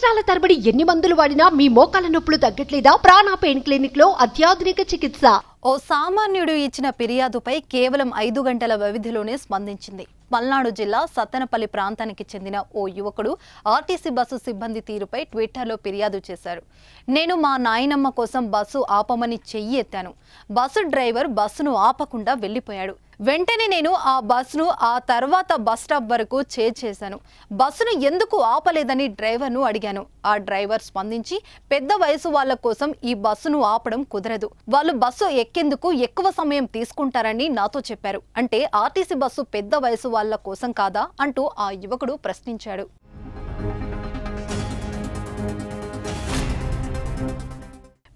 సంవత్సరాల తరబడి ఎన్ని మందులు వాడినా మీ మోకాల నొప్పులు తగ్గట్లేదా? ప్రాణ పెయిన్ క్లినిక్ లో అత్యాధునిక చికిత్స. ఓ సామాన్యుడు ఇచ్చిన ఫిర్యాదుపై కేవలం 5 గంటల వ్యవధిలోనే స్పందించింది. పల్నాడు జిల్లా సత్తెనపల్లి ప్రాంతానికి చెందిన ఓ యువకుడు ఆర్టీసీ బస్సు సిబ్బంది తీరుపై ట్విట్టర్లో ఫిర్యాదు చేశారు. నేను మా నాయనమ్మ కోసం బస్సు ఆపమని చెయ్యి ఎత్తాను. బస్సు డ్రైవర్ బస్సును ఆపకుండా వెళ్లిపోయాడు. వెంటనే నేను ఆ బస్సును ఆ తర్వాత బస్ స్టాప్ వరకు చేశాను. బస్సును ఎందుకు ఆపలేదని డ్రైవర్ను అడిగాను. ఆ డ్రైవర్ స్పందించి, పెద్ద వయసు వాళ్ళ కోసం ఈ బస్సును ఆపడం కుదరదు. వాళ్ళు బస్సు ఎక్కేందుకు ఎక్కువ సమయం తీసుకుంటారని నాతో చెప్పారు. అంటే ఆర్టీసీ బస్సు పెద్ద వయసు వాళ్ళ కోసం కాదా అంటూ ఆ యువకుడు ప్రశ్నించాడు.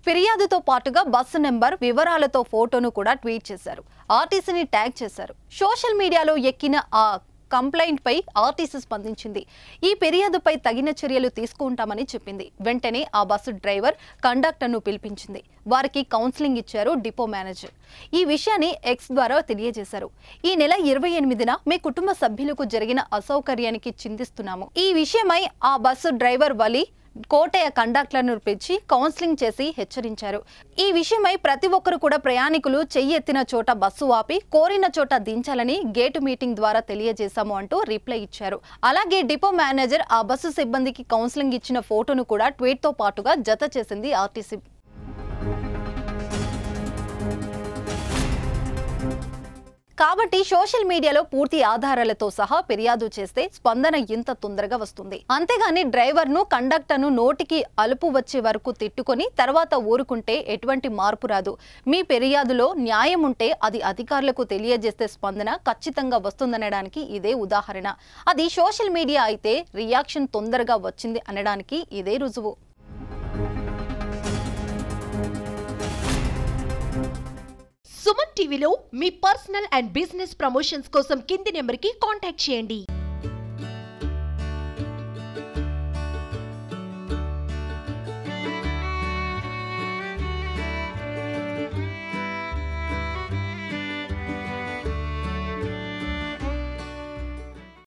ఫిర్యాదుతో పాటుగా బస్సు నెంబర్ వివరాలతో ఫోటోను కూడా ట్వీట్ చేశారు. ఆర్టీసీని ట్యాగ్ చేశారు. సోషల్ మీడియాలో ఎక్కిన ఆ కంప్లైంట్ పై ఆర్టీసీ స్పందించింది. ఈ ఫిర్యాదుపై తగిన చర్యలు తీసుకుంటామని చెప్పింది. వెంటనే ఆ బస్సు డ్రైవర్ కండక్టర్ను పిలిపించింది. వారికి కౌన్సిలింగ్ ఇచ్చారు డిపో మేనేజర్. ఈ విషయాన్ని ఎక్స్ ద్వారా తెలియజేశారు. ఈ నెల 28న మీ కుటుంబ సభ్యులకు జరిగిన అసౌకర్యానికి చింతిస్తున్నాము. ఈ విషయమై ఆ బస్సు డ్రైవర్ వలి కోటయ్య కండక్టర్ను పిలిచి కౌన్సిలింగ్ చేసి హెచ్చరించారు. ఈ విషయమై ప్రతి ఒక్కరు కూడా ప్రయాణికులు చెయ్యెత్తిన చోట బస్సు ఆపి కోరిన చోట దించాలని గేటు మీటింగ్ ద్వారా తెలియజేశాము అంటూ రిప్లై ఇచ్చారు. అలాగే డిపో మేనేజర్ ఆ బస్సు సిబ్బందికి కౌన్సిలింగ్ ఇచ్చిన ఫోటోను కూడా ట్వీట్ తో పాటుగా జత చేసింది ఆర్టీసీ. కాబట్టి సోషల్ మీడియాలో పూర్తి ఆధారాలతో సహా ఫిర్యాదు చేస్తే స్పందన ఇంత తొందరగా వస్తుంది. అంతేగాని డ్రైవర్ను కండక్టర్ను నోటికి అలుపు వచ్చే వరకు తిట్టుకొని తర్వాత ఊరుకుంటే ఎటువంటి మార్పు రాదు. మీ ఫిర్యాదులో న్యాయం ఉంటే అది అధికారులకు తెలియజేస్తే స్పందన ఖచ్చితంగా వస్తుందనడానికి ఇదే ఉదాహరణ. అది సోషల్ మీడియా అయితే రియాక్షన్ తొందరగా వచ్చింది అనడానికి ఇదే రుజువు. సుమన్ టీవీలో మీ పర్సనల్ అండ్ బిజినెస్ ప్రమోషన్స్ కోసం కింది నెంబర్కి కాంటాక్ట్ చేయండి.